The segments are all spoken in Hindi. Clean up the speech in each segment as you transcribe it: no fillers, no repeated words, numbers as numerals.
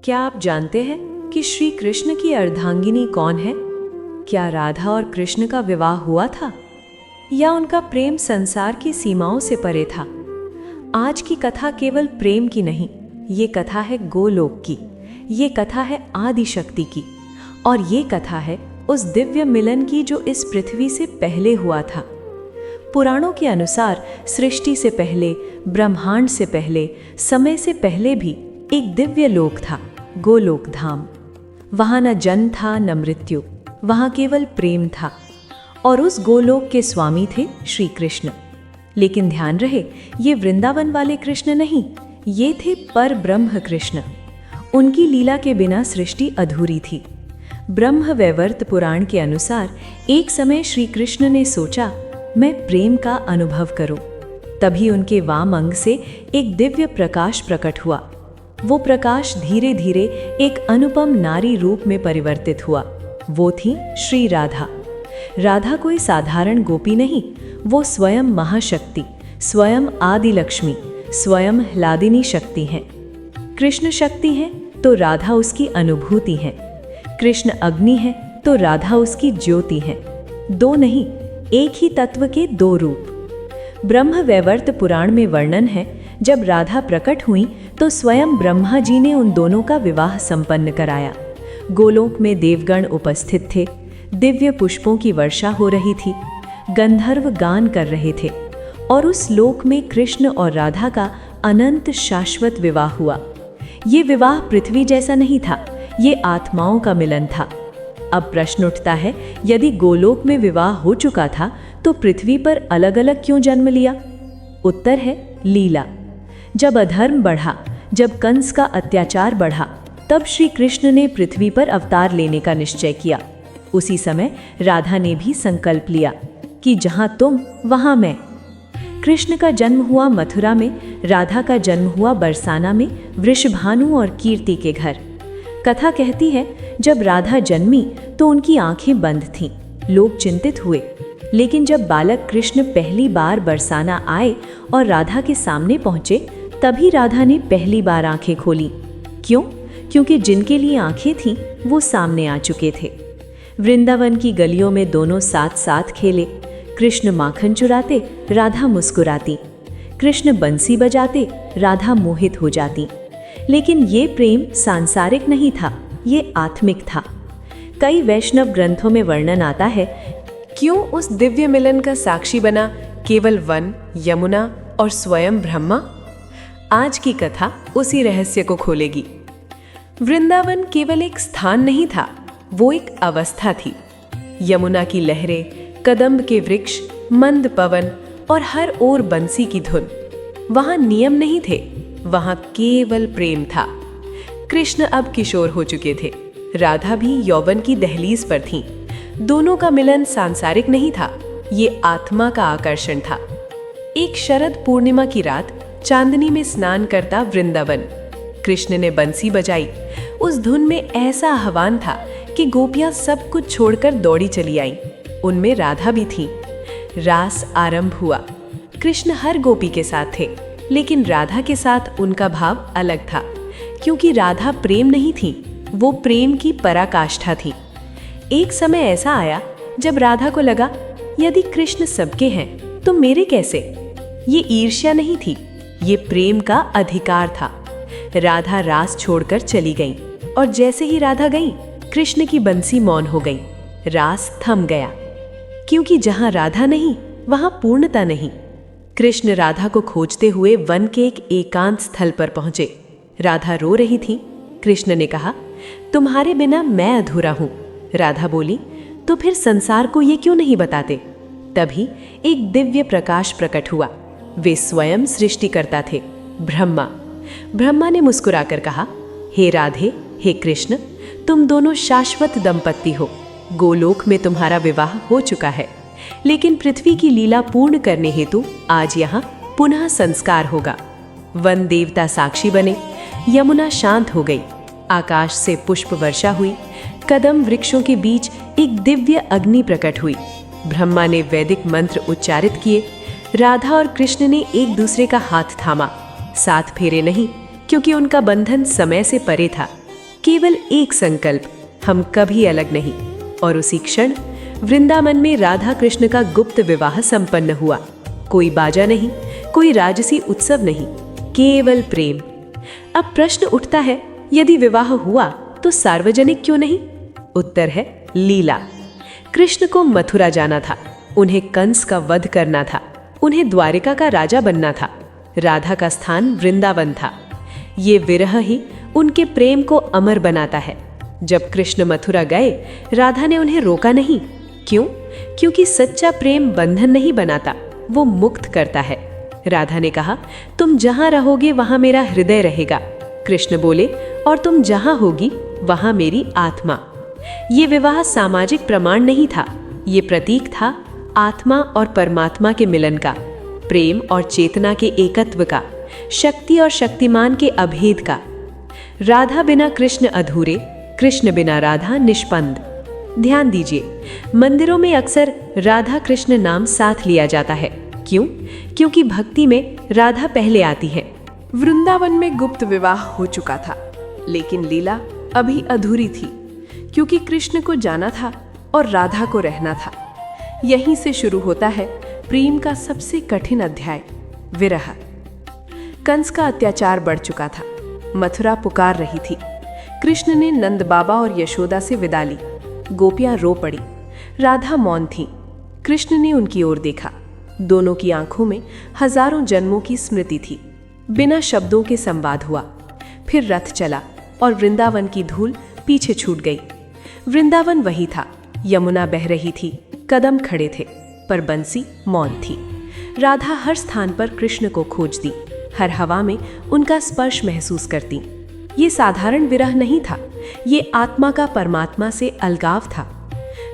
क्या आप जानते हैं कि श्री कृष्ण की अर्धांगिनी कौन है? क्या राधा और कृष्ण का विवाह हुआ था या उनका प्रेम संसार की सीमाओं से परे था? आज की कथा केवल प्रेम की नहीं, ये कथा है गोलोक की, ये कथा है आदि शक्ति की, और ये कथा है उस दिव्य मिलन की जो इस पृथ्वी से पहले हुआ था। पुराणों के अनुसार सृष्टि से पहले, ब्रह्मांड से पहले, समय से पहले भी एक दिव्य लोक था, गोलोक धाम। वहाँ न जन्म था न मृत्यु, वहाँ केवल प्रेम था। और उस गोलोक के स्वामी थे श्री कृष्ण। लेकिन ध्यान रहे, ये वृंदावन वाले कृष्ण नहीं, ये थे पर ब्रह्म कृष्ण। उनकी लीला के बिना सृष्टि अधूरी थी। ब्रह्म वैवर्त पुराण के अनुसार एक समय श्री कृष्ण ने सोचा, मैं प्रेम का अनुभव करूं। तभी उनके वाम अंग से एक दिव्य प्रकाश प्रकट हुआ। वो प्रकाश धीरे धीरे एक अनुपम नारी रूप में परिवर्तित हुआ। वो थी श्री राधा। राधा कोई साधारण गोपी नहीं, वो स्वयं महाशक्ति, स्वयं आदि लक्ष्मी, स्वयं ह्लादिनी शक्ति हैं। कृष्ण शक्ति है तो राधा उसकी अनुभूति है। कृष्ण अग्नि है तो राधा उसकी ज्योति है। दो नहीं, एक ही तत्व के दो रूप। ब्रह्म वैवर्त पुराण में वर्णन है, जब राधा प्रकट हुई तो स्वयं ब्रह्मा जी ने उन दोनों का विवाह संपन्न कराया। गोलोक में देवगण उपस्थित थे, दिव्य पुष्पों की वर्षा हो रही थी, गंधर्व गान कर रहे थे, और उस लोक में कृष्ण और राधा का अनंत शाश्वत विवाह हुआ। ये विवाह पृथ्वी जैसा नहीं था, ये आत्माओं का मिलन था। अब प्रश्न उठता है, यदि गोलोक में विवाह हो चुका था तो पृथ्वी पर अलग अलग क्यों जन्म लिया? उत्तर है लीला। जब अधर्म बढ़ा, जब कंस का अत्याचार बढ़ा, तब श्री कृष्ण ने पृथ्वी पर अवतार लेने का निश्चय किया। उसी समय राधा ने भी संकल्प लिया कि जहां तुम वहां मैं। कृष्ण का जन्म हुआ मथुरा में, राधा का जन्म हुआ बरसाना में, वृषभानु और कीर्ति के घर। कथा कहती है, जब राधा जन्मी तो उनकी आंखें बंद थीं। लोग चिंतित हुए। लेकिन जब बालक कृष्ण पहली बार बरसाना आए और राधा के सामने पहुंचे, तभी राधा ने पहली बार आंखें खोली। क्यों? क्योंकि जिनके लिए आंखें थीं वो सामने आ चुके थे। वृंदावन की गलियों में दोनों साथ साथ खेले। कृष्ण माखन चुराते, राधा मुस्कुराती। कृष्ण बंसी बजाते, राधा मोहित हो जाती। लेकिन ये प्रेम सांसारिक नहीं था, ये आत्मिक था। कई वैष्णव ग्रंथों में वर्णन आता है, क्यों उस दिव्य मिलन का साक्षी बना केवल वन, यमुना और स्वयं ब्रह्मा? आज की कथा उसी रहस्य को खोलेगी। वृंदावन केवल एक स्थान नहीं था, वो एक अवस्था थी। यमुना की लहरें, कदम्ब के वृक्ष, मंद पवन और हर ओर बंसी की धुन। वहां नियम नहीं थे, वहां केवल प्रेम था। कृष्ण अब किशोर हो चुके थे, राधा भी यौवन की दहलीज पर थीं। दोनों का मिलन सांसारिक नहीं था, ये आत्मा का आकर्षण था। एक शरद पूर्णिमा की रात चांदनी में स्नान करता वृंदावन। कृष्ण ने बंसी बजाई। उस धुन में ऐसा आह्वान था कि गोपियां सब कुछ छोड़कर दौड़ी चली आईं। उनमें राधा भी थी। रास आरंभ हुआ। कृष्ण हर गोपी के साथ थे, लेकिन राधा के साथ उनका भाव अलग था, क्योंकि राधा प्रेम नहीं थी, वो प्रेम की पराकाष्ठा थी। एक समय ऐसा आया जब राधा को लगा, यदि कृष्ण सबके हैं तो मेरे कैसे? ये ईर्ष्या नहीं थी, ये प्रेम का अधिकार था। राधा रास छोड़कर चली गई, और जैसे ही राधा गई, कृष्ण की बंसी मौन हो गई। रास थम गया, क्योंकि जहां राधा नहीं वहां पूर्णता नहीं। कृष्ण राधा को खोजते हुए वन के एक एकांत स्थल पर पहुंचे। राधा रो रही थी। कृष्ण ने कहा, तुम्हारे बिना मैं अधूरा हूं। राधा बोली, तो फिर संसार को ये क्यों नहीं बताते? तभी एक दिव्य प्रकाश प्रकट हुआ। वे स्वयं सृष्टिकर्ता थे, ब्रह्मा। ब्रह्मा ने मुस्कुराकर कहा, हे राधे, हे कृष्ण, तुम दोनों शाश्वत दंपत्ति हो। गोलोक में तुम्हारा विवाह हो चुका है, लेकिन पृथ्वी की लीला पूर्ण करने हेतु आज यहाँ पुनः संस्कार होगा। वन देवता साक्षी बने, यमुना शांत हो गई, आकाश से पुष्प वर्षा हुई, कदम वृक्षों के बीच एक दिव्य अग्नि प्रकट हुई। ब्रह्मा ने वैदिक मंत्र उच्चारित किए। राधा और कृष्ण ने एक दूसरे का हाथ थामा। साथ फेरे नहीं, क्योंकि उनका बंधन समय से परे था, केवल एक संकल्प, हम कभी अलग नहीं। और उसी क्षण वृंदावन में राधा कृष्ण का गुप्त विवाह संपन्न हुआ। कोई बाजा नहीं, कोई राजसी उत्सव नहीं, केवल प्रेम। अब प्रश्न उठता है, यदि विवाह हुआ तो सार्वजनिक क्यों नहीं? उत्तर है लीला। कृष्ण को मथुरा जाना था, उन्हें कंस का वध करना था, उन्हें द्वारिका का राजा बनना था। राधा का स्थान वृंदावन था। ये विरह ही उनके प्रेम को अमर बनाता है। जब कृष्ण मथुरा गए, राधा ने उन्हें रोका नहीं। क्यों? क्योंकि सच्चा प्रेम बंधन नहीं बनाता, वो मुक्त करता है। राधा ने कहा, तुम जहां रहोगे वहां मेरा हृदय रहेगा। कृष्ण बोले, और तुम जहां होगी वहां मेरी आत्मा। ये विवाह सामाजिक प्रमाण नहीं था, ये प्रतीक था आत्मा और परमात्मा के मिलन का, प्रेम और चेतना के एकत्व का, शक्ति और शक्तिमान के अभेद का। राधा बिना कृष्ण अधूरे, कृष्ण बिना राधा निष्पन्द। ध्यान दीजिए, मंदिरों में अक्सर राधा कृष्ण नाम साथ लिया जाता है। क्यों? क्योंकि भक्ति में राधा पहले आती है। वृंदावन में गुप्त विवाह हो चुका था, लेकिन लीला अभी अधूरी थी, क्योंकि कृष्ण को जाना था और राधा को रहना था। यहीं से शुरू होता है प्रेम का सबसे कठिन अध्याय, विरह। कंस का अत्याचार बढ़ चुका था, मथुरा पुकार रही थी। कृष्ण ने नंद बाबा और यशोदा से विदा ली। गोपियां रो पड़ी, राधा मौन थी। कृष्ण ने उनकी ओर देखा, दोनों की आंखों में हजारों जन्मों की स्मृति थी। बिना शब्दों के संवाद हुआ। फिर रथ चला और वृंदावन की धूल पीछे छूट गई। वृंदावन वही था, यमुना बह रही थी, कदम खड़े थे, पर बंसी मौन थी। राधा हर स्थान पर कृष्ण को खोजती, हर हवा में उनका स्पर्श महसूस करती। ये साधारण विरह नहीं था, ये आत्मा का परमात्मा से अलगाव था।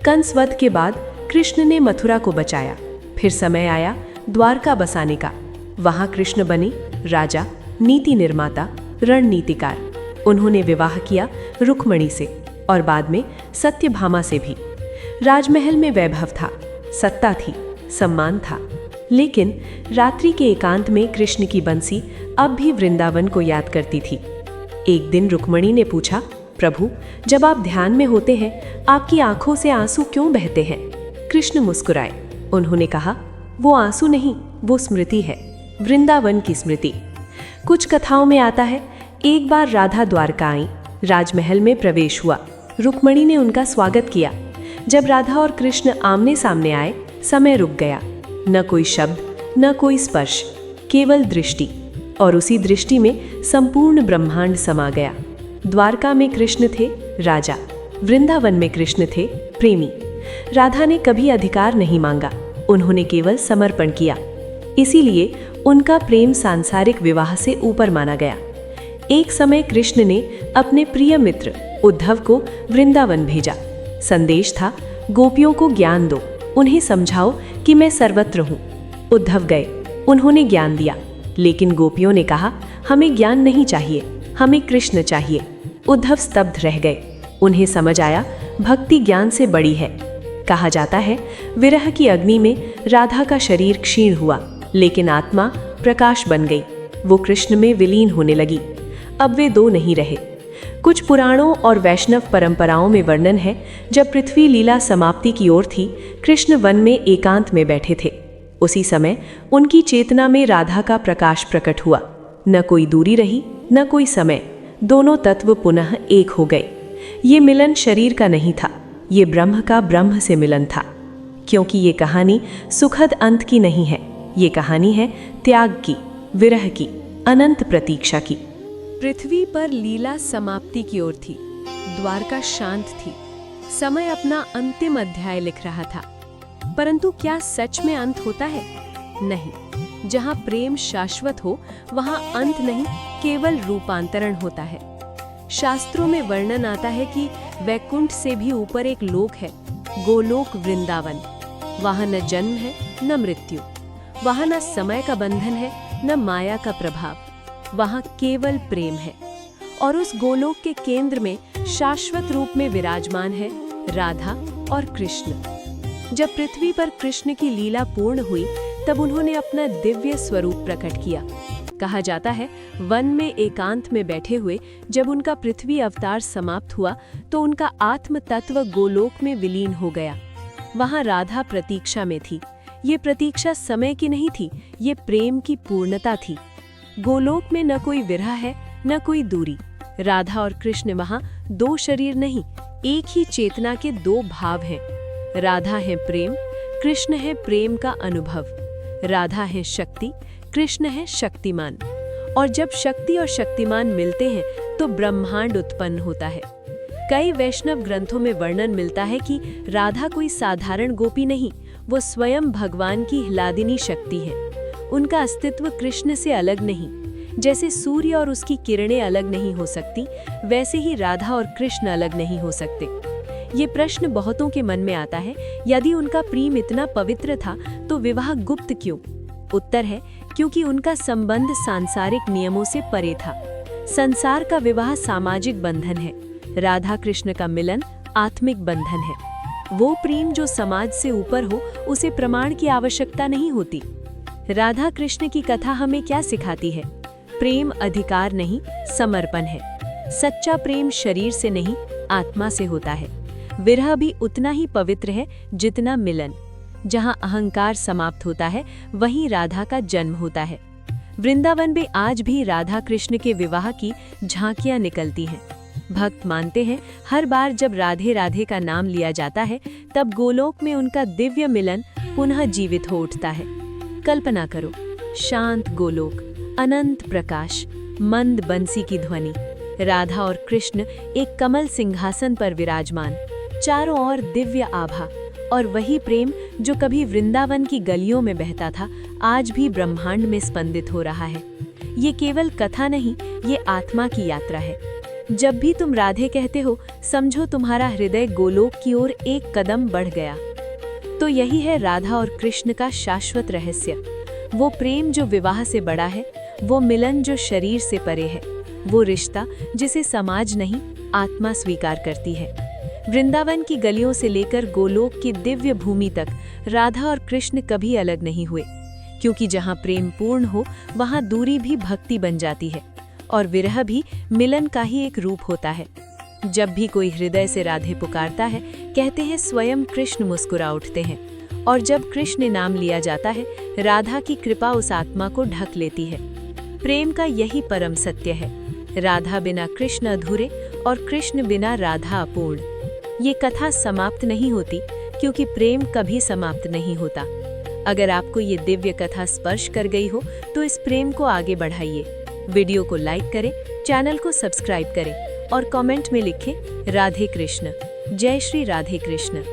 कंस वध के बाद कृष्ण ने मथुरा को बचाया। फिर समय आया द्वारका बसाने का। वहां कृष्ण बने राजा, नीति निर्माता, रणनीतिकार। उन्होंने विवाह किया रुक्मणी से और बाद में सत्यभामा से भी। राजमहल में वैभव था, सत्ता थी, सम्मान था, लेकिन रात्रि के एकांत में कृष्ण की बंसी अब भी वृंदावन को याद करती थी। एक दिन रुक्मणी ने पूछा, प्रभु, जब आप ध्यान में होते हैं, आपकी आंखों से आंसू क्यों बहते हैं? कृष्ण मुस्कुराए। उन्होंने कहा, वो आंसू नहीं, वो स्मृति है, वृंदावन की स्मृति। कुछ कथाओं में आता है, एक बार राधा द्वारका आई, राजमहल में प्रवेश हुआ। रुक्मणी ने उनका स्वागत किया। जब राधा और कृष्ण आमने सामने आए, समय रुक गया। न कोई शब्द, न कोई स्पर्श, केवल दृष्टि। और उसी दृष्टि में संपूर्ण ब्रह्मांड समा गया। द्वारका में कृष्ण थे राजा, वृंदावन में कृष्ण थे प्रेमी। राधा ने कभी अधिकार नहीं मांगा, उन्होंने केवल समर्पण किया। इसीलिए उनका प्रेम सांसारिक विवाह से ऊपर माना गया। एक समय कृष्ण ने अपने प्रिय मित्र उद्धव को वृंदावन भेजा। संदेश था, गोपियों को ज्ञान दो, उन्हें समझाओ कि मैं सर्वत्र हूँ। उद्धव गए, उन्होंने ज्ञान दिया, लेकिन गोपियों ने कहा, हमें ज्ञान नहीं चाहिए, हमें कृष्ण चाहिए। उद्धव स्तब्ध रह गए। उन्हें समझ आया, भक्ति ज्ञान से बड़ी है। कहा जाता है, विरह की अग्नि में राधा का शरीर क्षीण हुआ, लेकिन आत्मा प्रकाश बन गई। वो कृष्ण में विलीन होने लगी। अब वे दो नहीं रहे। कुछ पुराणों और वैष्णव परंपराओं में वर्णन है, जब पृथ्वी लीला समाप्ति की ओर थी, कृष्ण वन में एकांत में बैठे थे। उसी समय उनकी चेतना में राधा का प्रकाश प्रकट हुआ। न कोई दूरी रही, न कोई समय, दोनों तत्व पुनः एक हो गए। ये मिलन शरीर का नहीं था, ये ब्रह्म का ब्रह्म से मिलन था। क्योंकि ये कहानी सुखद अंत की नहीं है, ये कहानी है त्याग की, विरह की, अनंत प्रतीक्षा की। पृथ्वी पर लीला समाप्ति की ओर थी, द्वारका शांत थी, समय अपना अंतिम अध्याय लिख रहा था। परंतु क्या सच में अंत होता है? नहीं। जहां प्रेम शाश्वत हो, वहां अंत नहीं, केवल रूपांतरण होता है। शास्त्रों में वर्णन आता है कि वैकुंठ से भी ऊपर एक लोक है, गोलोक वृंदावन। वहां न जन्म है, न मृत्यु। वहां न समय का बंधन है, न माया का प्रभाव। वहां केवल प्रेम है। और उस गोलोक के केंद्र में शाश्वत रूप में विराजमान है राधा और कृष्ण। जब पृथ्वी पर कृष्ण की लीला पूर्ण हुई, तब उन्होंने अपना दिव्य स्वरूप प्रकट किया। कहा जाता है, वन में एकांत में बैठे हुए जब उनका पृथ्वी अवतार समाप्त हुआ तो उनका आत्म तत्व गोलोक में विलीन हो गया। वहां राधा प्रतीक्षा में थी। ये प्रतीक्षा समय की नहीं थी, ये प्रेम की पूर्णता थी। गोलोक में न कोई विरह है, न कोई दूरी। राधा और कृष्ण वहां दो शरीर नहीं, एक ही चेतना के दो भाव हैं। राधा है प्रेम, कृष्ण है प्रेम का अनुभव। राधा है शक्ति, कृष्ण है शक्तिमान। और जब शक्ति और शक्तिमान मिलते हैं तो ब्रह्मांड उत्पन्न होता है। कई वैष्णव ग्रंथों में वर्णन मिलता है कि राधा कोई साधारण गोपी नहीं, वो स्वयं भगवान की ह्लादिनी शक्ति है। उनका अस्तित्व कृष्ण से अलग नहीं। जैसे सूर्य और उसकी किरणें अलग नहीं हो सकती, वैसे ही राधा और कृष्ण अलग नहीं हो सकते। ये प्रश्न बहुतों के मन में आता है, यदि उनका प्रेम इतना पवित्र था तो विवाह गुप्त क्यों? उत्तर है, क्योंकि उनका संबंध सांसारिक नियमों से परे था। संसार का विवाह सामाजिक बंधन है, राधा कृष्ण का मिलन आत्मिक बंधन है। वो प्रेम जो समाज से ऊपर हो, उसे प्रमाण की आवश्यकता नहीं होती। राधा कृष्ण की कथा हमें क्या सिखाती है? प्रेम अधिकार नहीं, समर्पण है। सच्चा प्रेम शरीर से नहीं, आत्मा से होता है। विरह भी उतना ही पवित्र है जितना मिलन। जहां अहंकार समाप्त होता है, वहीं राधा का जन्म होता है। वृंदावन में आज भी राधा कृष्ण के विवाह की झांकियां निकलती हैं। भक्त मानते हैं, हर बार जब राधे राधे का नाम लिया जाता है, तब गोलोक में उनका दिव्य मिलन पुनः जीवित हो उठता है। कल्पना करो, शांत गोलोक, अनंत प्रकाश, मंद बंसी की ध्वनि, राधा और कृष्ण एक कमल सिंहासन पर विराजमान, चारों ओर दिव्य आभा, और वही प्रेम जो कभी वृंदावन की गलियों में बहता था, आज भी ब्रह्मांड में स्पंदित हो रहा है। ये केवल कथा नहीं, ये आत्मा की यात्रा है। जब भी तुम राधे कहते हो, समझो तुम्हारा हृदय गोलोक की ओर एक कदम बढ़ गया। तो यही है राधा और कृष्ण का शाश्वत रहस्य। वो प्रेम जो विवाह से बड़ा है, वो मिलन जो शरीर से परे है, वो रिश्ता जिसे समाज नहीं, आत्मा स्वीकार करती है। वृंदावन की गलियों से लेकर गोलोक की दिव्य भूमि तक राधा और कृष्ण कभी अलग नहीं हुए, क्योंकि जहाँ प्रेम पूर्ण हो, वहाँ दूरी भी भक्ति बन जाती है, और विरह भी मिलन का ही एक रूप होता है। जब भी कोई हृदय से राधे पुकारता है, कहते हैं स्वयं कृष्ण मुस्कुरा उठते हैं, और जब कृष्ण नाम लिया जाता है, राधा की कृपा उस आत्मा को ढक लेती है। प्रेम का यही परम सत्य है, राधा बिना कृष्ण अधूरे और कृष्ण बिना राधा अपूर्ण। ये कथा समाप्त नहीं होती, क्योंकि प्रेम कभी समाप्त नहीं होता। अगर आपको ये दिव्य कथा स्पर्श कर गई हो, तो इस प्रेम को आगे बढ़ाइए। वीडियो को लाइक करें, चैनल को सब्सक्राइब करें और कमेंट में लिखें राधे कृष्ण। जय श्री राधे कृष्ण।